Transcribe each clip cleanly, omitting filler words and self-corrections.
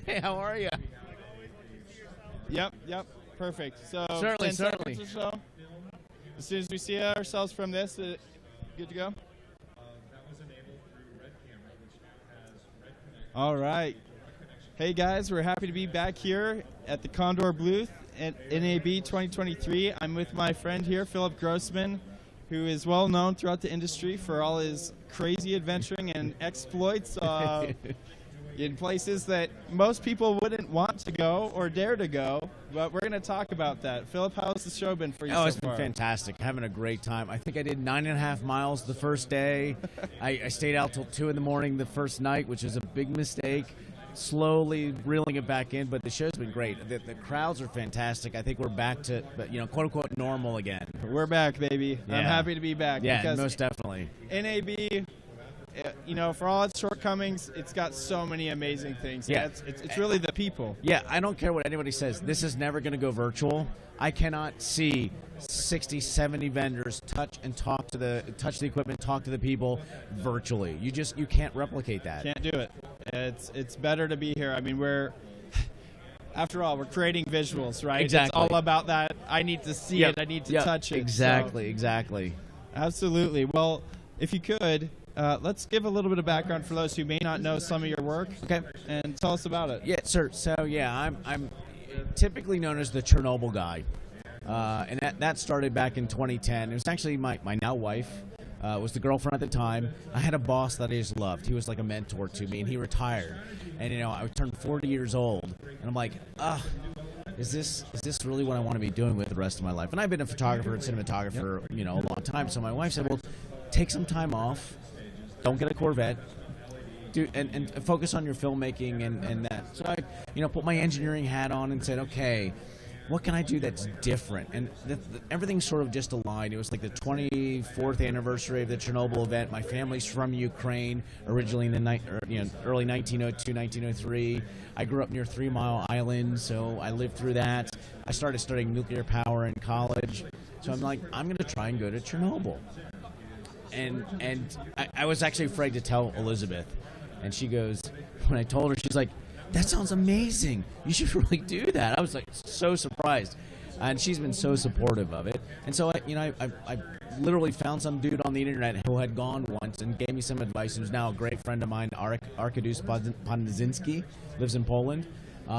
Hey, how are you? Yep. Perfect. So Certainly. Or so. As soon as we see ourselves from this, good to go? All right. Hey, guys, we're happy to be back here at the Condor booth at NAB 2023. I'm with my friend here, Philip Grossman, who is well known throughout the industry for all his crazy adventuring and exploits in places that most people wouldn't want to go or dare to go. But we're going to talk about that. Philip, how's the show been for you so far? Oh, it's been fantastic. Having a great time. I think I did 9.5 miles the first day. I stayed out till 2 in the morning the first night, which is a big mistake. Slowly reeling it back in, but the show's been great. The crowds are fantastic. I think we're back to, quote unquote, normal again. We're back, baby. Yeah. I'm happy to be back. Yeah, because most definitely. NAB, for all its shortcomings, it's got so many amazing things. Yeah, it's really the people. Yeah, I don't care what anybody says. This is never going to go virtual. I cannot see 60, 70 vendors touch the equipment, talk to the people virtually. You can't replicate that. Can't do it. It's better to be here. I mean, after all, we're creating visuals, right? Exactly. It's all about that. I need to see it. I need to touch it. Exactly. Absolutely. Well, if you could, let's give a little bit of background for those who may not know some of your work. Okay. And tell us about it. Yeah, sir. So, I'm typically known as the Chernobyl guy. And that started back in 2010. It was actually my now wife. Was the girlfriend at the time. I had a boss that I just loved. He was like a mentor to me, and he retired. And I turned 40 years old, and I'm like, is this really what I want to be doing with the rest of my life? And I've been a photographer and cinematographer, a long time. So my wife said, well, take some time off. Don't get a Corvette. And focus on your filmmaking and that. So I, put my engineering hat on and said, okay, what can I do that's different? And everything sort of just aligned. It was like the 24th anniversary of the Chernobyl event. My family's from Ukraine, originally in the early 1902, 1903. I grew up near 3 Mile Island, so I lived through that. I started studying nuclear power in college. So I'm like, I'm going to try and go to Chernobyl. And I was actually afraid to tell Elizabeth. And she goes, when I told her, she's like, that sounds amazing. You should really do that. I was like so surprised. And she's been so supportive of it. And so, I literally found some dude on the internet who had gone once and gave me some advice, who's now a great friend of mine, Arkadiusz Podzinski, lives in Poland.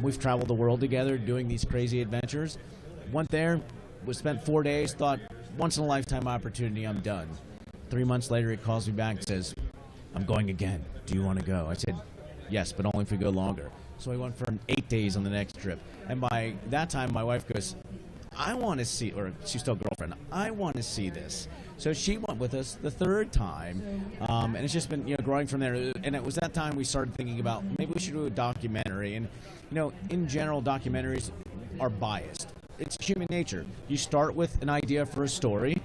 We've traveled the world together doing these crazy adventures. Went there, spent 4 days, thought, once-in-a-lifetime opportunity, I'm done. 3 months later, he calls me back and says, I'm going again. Do you want to go? I said, yes, but only if we go longer. So I went for 8 days on the next trip. And by that time, my wife goes, I want to see, or she's still a girlfriend, I want to see this. So she went with us the third time, and it's just been growing from there. And it was that time we started thinking about maybe we should do a documentary. And in general, documentaries are biased. It's human nature. You start with an idea for a story,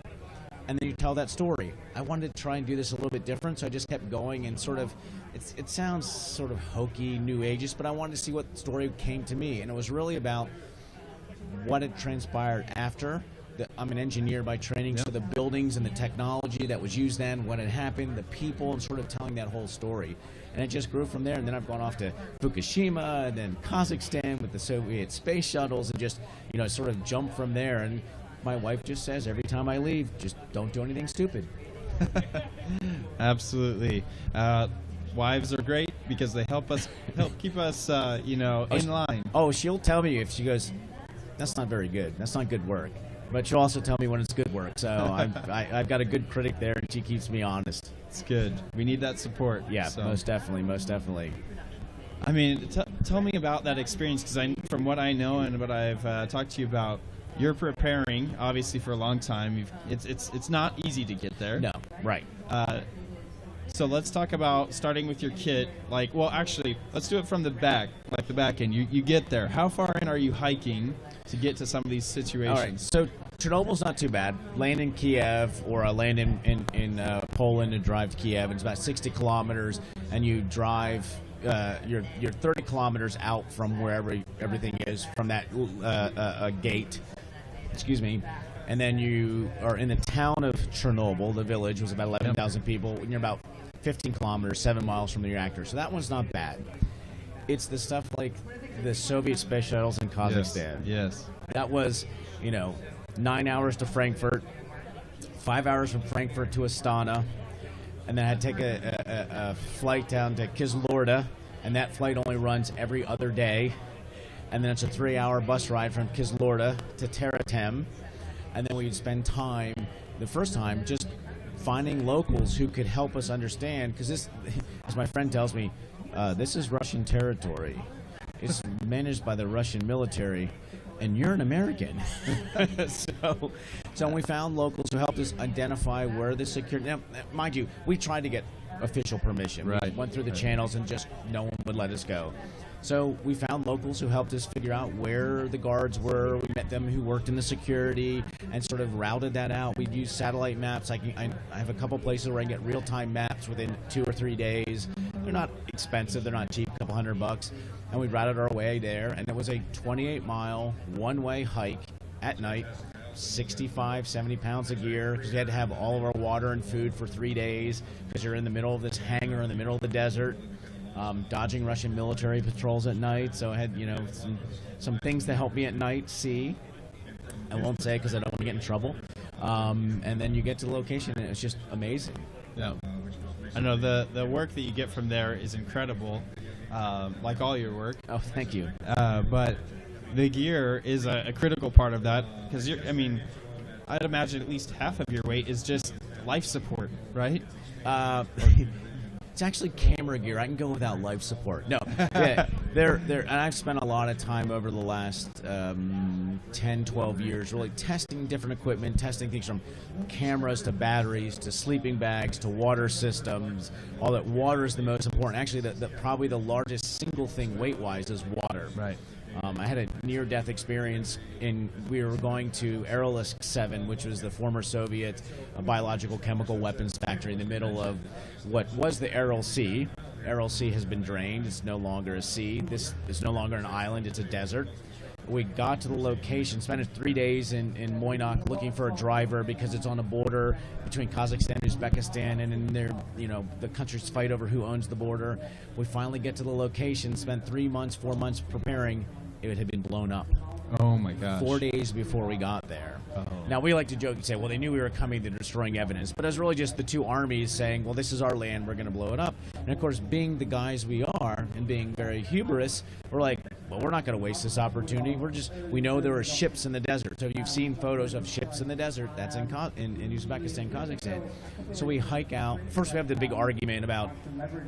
and then you tell that story. I wanted to try and do this a little bit different, so I just kept going and sort of, it sounds sort of hokey, new ageist, but I wanted to see what story came to me. And it was really about what had transpired after. I'm an engineer by training, so the buildings and the technology that was used then, what had happened, the people, and sort of telling that whole story. And it just grew from there, and then I've gone off to Fukushima, and then Kazakhstan with the Soviet space shuttles, and just, sort of jumped from there. And my wife just says every time I leave, just don't do anything stupid. Absolutely. Wives are great because they help keep us, in line. Oh, she'll tell me if she goes, that's not very good. That's not good work. But she'll also tell me when it's good work. So I've got a good critic there, and she keeps me honest. It's good. We need that support. Yeah, so. Most definitely. I mean, tell me about that experience, because from what I know and what I've talked to you about, you're preparing, obviously, for a long time. It's not easy to get there. No, right. So let's talk about starting with your kit. Actually, let's do it from the back, like the back end. You get there. How far in are you hiking to get to some of these situations? All right, so Chernobyl's not too bad. Land in Kiev, or land in Poland and drive to Kiev. It's about 60 kilometers, and you drive. You're 30 kilometers out from wherever everything is, from that gate. Excuse me. And then you are in the town of Chernobyl. The village was about 11,000 people, and you're about 15 kilometers, 7 miles from the reactor. So that one's not bad. it's the stuff like the Soviet space shuttles in Kazakhstan. Yes. That was, 9 hours to Frankfurt, 5 hours from Frankfurt to Astana, and then I had to take a flight down to Kizilorda, and that flight only runs every other day. And then it's a 3-hour bus ride from Kizilorda to Teretem, and then we'd spend time, the first time, just finding locals who could help us understand, because this, as my friend tells me, this is Russian territory. It's managed by the Russian military, and you're an American. So we found locals who helped us identify where the security. Now, mind you, we tried to get official permission. Right. We went through the channels, and just no one would let us go. So we found locals who helped us figure out where the guards were. We met them who worked in the security and sort of routed that out. We'd use satellite maps. I have a couple places where I can get real-time maps within 2 or 3 days. They're not expensive. They're not cheap, a couple $100. And we routed our way there. And it was a 28-mile one-way hike at night, 65, 70 pounds of gear, because we had to have all of our water and food for 3 days because you're in the middle of this hangar in the middle of the desert. Dodging Russian military patrols at night, so I had some things to help me at night see. I won't say because I don't want to get in trouble. And then you get to the location, and it's just amazing. Yeah, I know the work that you get from there is incredible, like all your work. Oh, thank you. But the gear is a critical part of that, because I'd imagine at least half of your weight is just life support, right? It's actually camera gear. I can go without life support. No, yeah, and I've spent a lot of time over the last 10, 12 years really testing different equipment, testing things from cameras to batteries to sleeping bags to water systems. All that. Water is the most important. Actually, probably the largest single thing weight-wise is water. Right. I had a near-death experience. We were going to Aralsk 7, which was the former Soviet biological chemical weapons factory in the middle of what was the Aral Sea. Aral Sea has been drained. It's no longer a sea. This is no longer an island. It's a desert. We got to the location, spent 3 days in Moynok looking for a driver because it's on a border between Kazakhstan and Uzbekistan, and in there, the countries fight over who owns the border. We finally get to the location, spent 3 months, 4 months preparing. It had been blown up. Oh my gosh. 4 days before we got there. Oh. Now, we like to joke and say, well, they knew we were coming, they're destroying evidence. But it was really just the two armies saying, well, this is our land, we're going to blow it up. And, of course, being the guys we are and being very hubris, we're like, well, we're not going to waste this opportunity. We know there are ships in the desert. So if you've seen photos of ships in the desert, that's in Uzbekistan, Kazakhstan. So we hike out. First, we have the big argument about,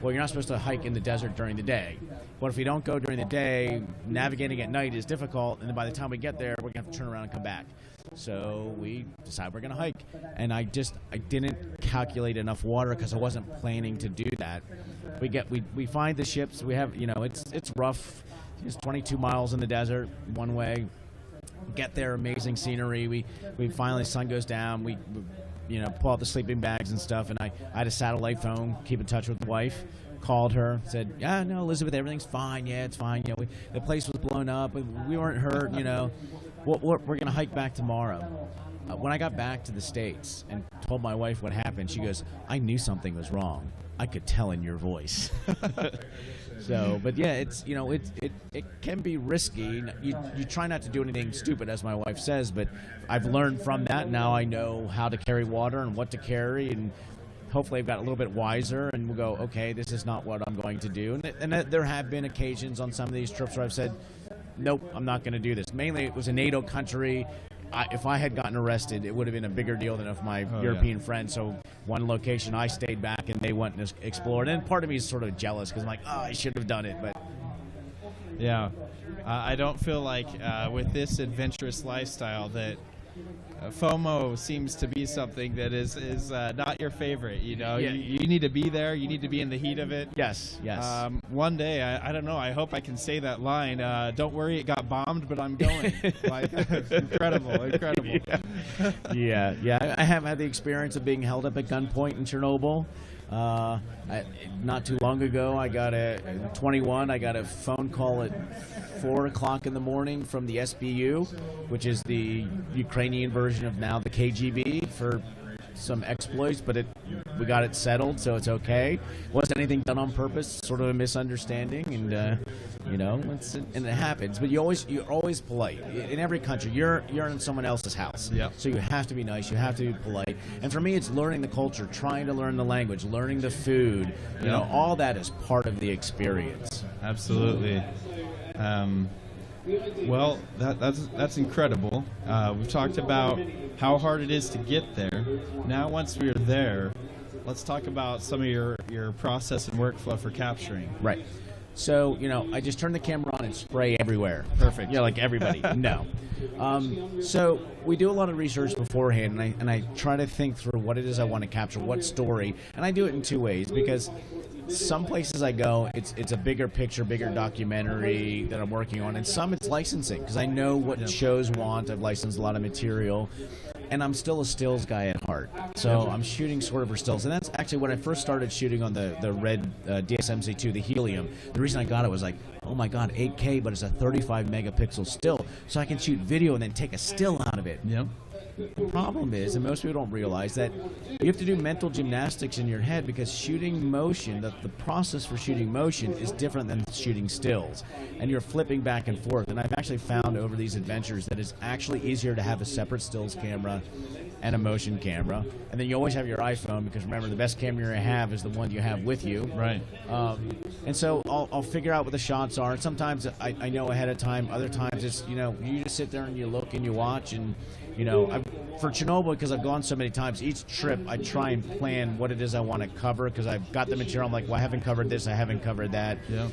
well, you're not supposed to hike in the desert during the day. But if we don't go during the day, navigating at night is difficult, and then by the time we get there, we're going to have to turn around and come back. So we decide we're going to hike, and I didn't calculate enough water because I wasn't planning to do that. We find the ships. We have, it's rough. It's 22 miles in the desert one way. Get there, amazing scenery. We finally, the sun goes down. We pull out the sleeping bags and stuff, and I had a satellite phone, keep in touch with the wife. Called her, said, yeah, no, Elizabeth, everything's fine. Yeah, it's fine. The place was blown up. We weren't hurt. We're going to hike back tomorrow. When I got back to the States and told my wife what happened, she goes, I knew something was wrong. I could tell in your voice. So, but yeah, it's it can be risky. You try not to do anything stupid, as my wife says, but I've learned from that. Now I know how to carry water and what to carry, and hopefully I've got a little bit wiser, and we'll go, okay, this is not what I'm going to do. And there have been occasions on some of these trips where I've said, nope, I'm not going to do this. Mainly it was a NATO country. If I had gotten arrested, it would have been a bigger deal than if my European friends. So one location I stayed back and they went and explored. And part of me is sort of jealous because I'm like, oh, I should have done it. But yeah, I don't feel like with this adventurous lifestyle that FOMO seems to be something that is not your favorite. Yeah. You need to be there. You need to be in the heat of it. Yes. One day, I don't know. I hope I can say that line. Don't worry, it got bombed, but I'm going. Incredible. Yeah. I have had the experience of being held up at gunpoint in Chernobyl. Not too long ago, I got a phone call at 4 o'clock in the morning from the SBU, which is the Ukrainian version of now the KGB, for some exploits, but we got it settled, so it's okay. Wasn't anything done on purpose, sort of a misunderstanding, and and it happens. But you're always polite in every country. You're in someone else's house, so you have to be nice. You have to be polite. And for me, it's learning the culture, trying to learn the language, learning the food. You know, all that is part of the experience. Absolutely. Well, that's incredible. We've talked about how hard it is to get there. Now, once we are there, let's talk about some of your process and workflow for capturing. Right. So, I just turn the camera on and spray everywhere. Perfect. Yeah, like everybody. No. So we do a lot of research beforehand, and I try to think through what it is I want to capture, what story, and I do it in two ways, because some places I go, it's a bigger picture, bigger documentary that I'm working on, and some it's licensing, because I know what shows want. I've licensed a lot of material, and I'm still a stills guy at heart. So I'm shooting sort of for stills, and that's actually when I first started shooting on the red DSMC2, the Helium. The reason I got it was like, oh my God, 8K, but it's a 35 megapixel still, so I can shoot video and then take a still out of it. Yep. The problem is, and most people don't realize, that you have to do mental gymnastics in your head, because shooting motion, the process for shooting motion is different than shooting stills. And you're flipping back and forth. And I've actually found over these adventures that it's actually easier to have a separate stills camera and a motion camera. And then you always have your iPhone, because remember, the best camera you have is the one you have with you. Right. And so I'll figure out what the shots are. And sometimes I know ahead of time. Other times it's, you just sit there and you look and you watch. And, for Chernobyl, because I've gone so many times, each trip I try and plan what it is I want to cover, because I've got the material. I'm like, well, I haven't covered this, I haven't covered that. Yeah.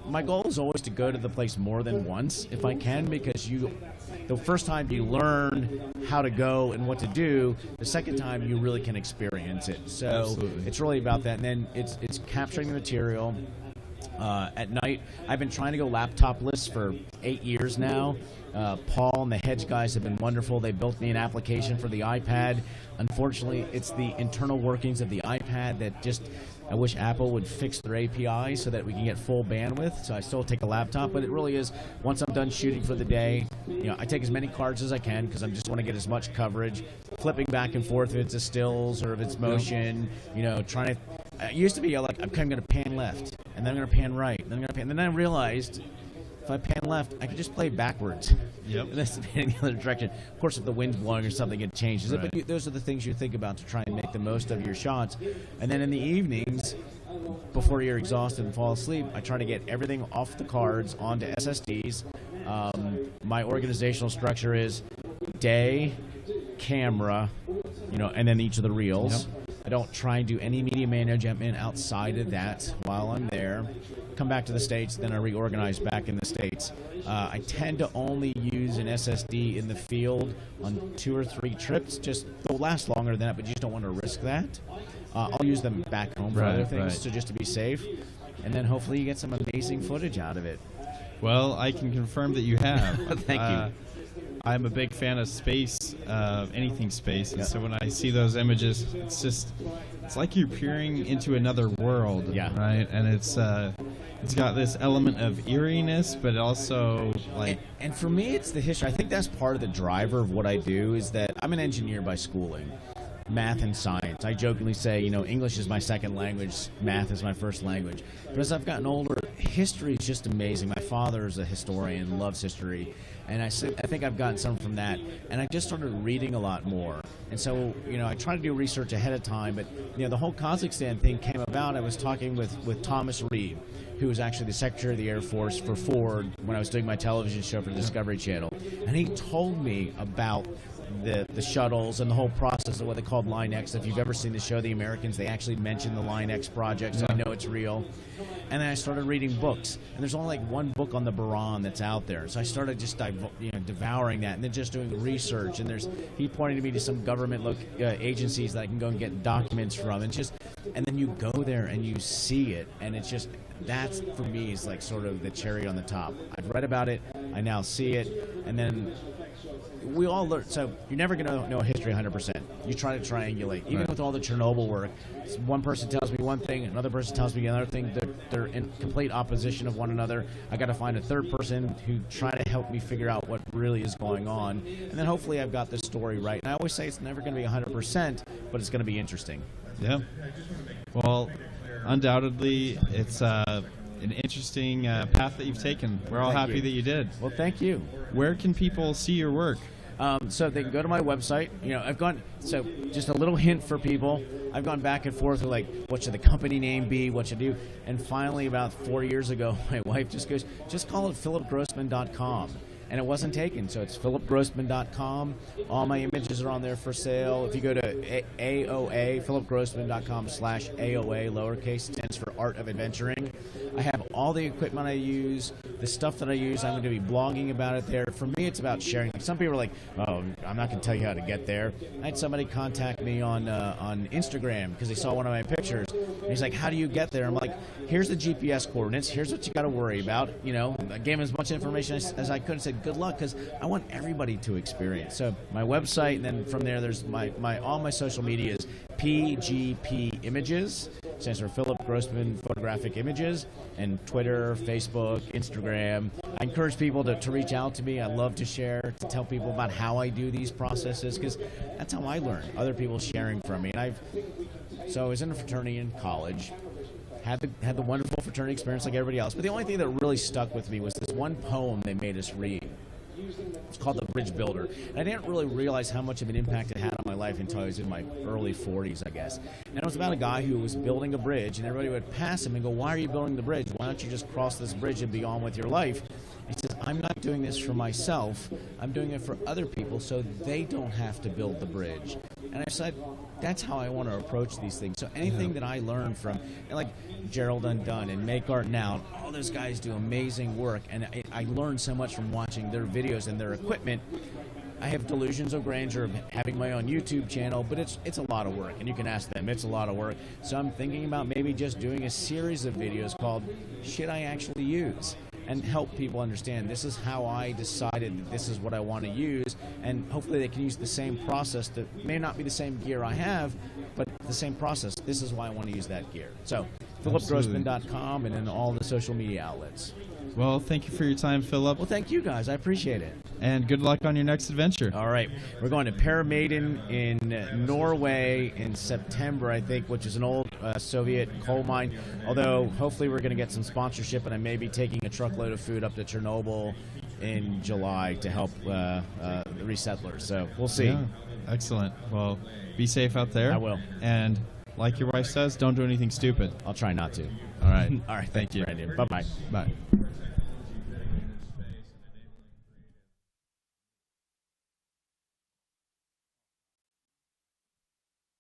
My goal is always to go to the place more than once if I can, because the first time you learn how to go and what to do, the second time you really can experience it. So Absolutely. It's really about that. And then it's capturing the material. At night, I've been trying to go laptopless for 8 years now. Paul and the Hedge guys have been wonderful. They built me an application for the iPad. Unfortunately, it's the internal workings of the iPad that I wish Apple would fix their API so that we can get full bandwidth. So I still take a laptop, but it really is, once I'm done shooting for the day, I take as many cards as I can, because I just want to get as much coverage, flipping back and forth if it's a stills or if it's motion, trying to. It used to be like, I'm going to pan left, and then I'm going to pan right, and then I'm going to pan. And then I realized, if I pan left, I can just play backwards. Yep. And that's in the other direction. Of course, if the wind's blowing or something, it changes Right. it. But those are the things you think about to try and make the most of your shots. And then in the evenings, before you're exhausted and fall asleep, I try to get everything off the cards onto SSDs. My organizational structure is day, camera, and then each of the reels. Yep. I don't try and do any media management outside of that while I'm there. Come back to the States, then I reorganize back in the States. I tend to only use an SSD in the field on 2 or 3 trips. They'll last longer than that, but you just don't want to risk that. I'll use them back home for other things, so just to be safe. And then hopefully you get some amazing footage out of it. Well, I can confirm that you have. Thank you. I'm a big fan of space, anything space, and so when I see those images, it's like you're peering into another world, right? And it's got this element of eeriness, but also like. And for me, it's the history. I think that's part of the driver of what I do, is that I'm an engineer by schooling. Math and science. I jokingly say, English is my second language, math is my first language. But as I've gotten older, history is just amazing. My father is a historian, loves history, and I think I've gotten some from that. And I just started reading a lot more. And so, I try to do research ahead of time, but, the whole Kazakhstan thing came about. I was talking with Thomas Reed, who was actually the Secretary of the Air Force for Ford when I was doing my television show for the Discovery Channel. And he told me about the shuttles and the whole process of what they called Line X. If you've ever seen the show The Americans, they actually mention the Line X project, so I know it's real. And then I started reading books, and there's only like one book on the Buran that's out there. So I started just devouring that, and then just doing research. And he pointed me to some government agencies that I can go and get documents from, and then you go there and you see it, and it's just, that's for me is like sort of the cherry on the top. I've read about it, I now see it, and then we all learn. So you're never going to know history 100%. You try to triangulate. Even with all the Chernobyl work, one person tells me one thing, another person tells me another thing. They're in complete opposition of one another. I got to find a third person who try to help me figure out what really is going on. And then hopefully I've got the story right. And I always say it's never going to be 100%, but it's going to be interesting. Yeah. Well, undoubtedly, it's an interesting path that you've taken. We're all happy that you did. Well, thank you. Where can people see your work? So they can go to my website. So just a little hint for people. I've gone back and forth with, like, what should the company name be? What should I do? And finally, about 4 years ago, my wife just goes, just call it philipgrossman.com. And it wasn't taken, so it's philipgrossman.com. All my images are on there for sale. If you go to AOA, philipgrossman.com/AOA, lowercase, stands for Art of Adventuring. I have all the equipment I use, the stuff that I use. I'm going to be blogging about it there. For me, it's about sharing. Some people are like, oh, I'm not going to tell you how to get there. I had somebody contact me on Instagram because they saw one of my pictures. And he's like, how do you get there? I'm like, here's the GPS coordinates. Here's what you got to worry about. I gave him as much information as I could and said, good luck, because I want everybody to experience. So my website, and then from there, there's all my social media is PGP Images, stands for Philip Grossman Photographic Images, and Twitter, Facebook, Instagram. I encourage people to reach out to me. I love to share, to tell people about how I do these processes, because that's how I learn, other people sharing from me. And so I was in a fraternity in college, had the wonderful fraternity experience like everybody else, but the only thing that really stuck with me was this one poem they made us read. It's called The Bridge Builder. And I didn't really realize how much of an impact it had on my life until I was in my early 40s, I guess. And it was about a guy who was building a bridge, and everybody would pass him and go, why are you building the bridge? Why don't you just cross this bridge and be on with your life? He says, I'm not doing this for myself. I'm doing it for other people so they don't have to build the bridge. And I said, that's how I want to approach these things. So anything that I learn from, like Gerald Undone and Make Art Now, all those guys do amazing work, and I learn so much from watching their videos and their equipment. I have delusions of grandeur of having my own YouTube channel, but it's a lot of work, and you can ask them. It's a lot of work. So I'm thinking about maybe just doing a series of videos called Shit I Actually Use, and help people understand this is how I decided that this is what I want to use, and hopefully they can use the same process that may not be the same gear I have, but the same process. This is why I want to use that gear. So philipgrossman.com and then all the social media outlets. Well, thank you for your time, Philip. Well, thank you guys. I appreciate it. And good luck on your next adventure. All right. We're going to Paramaiden in Norway in September, I think, which is an old Soviet coal mine. Although, hopefully, we're going to get some sponsorship, and I may be taking a truckload of food up to Chernobyl in July to help the resettlers. So we'll see. Yeah. Excellent. Well, be safe out there. I will. And like your wife says, don't do anything stupid. I'll try not to. All right. All right. Thank you. Brandon. Bye-bye. Bye.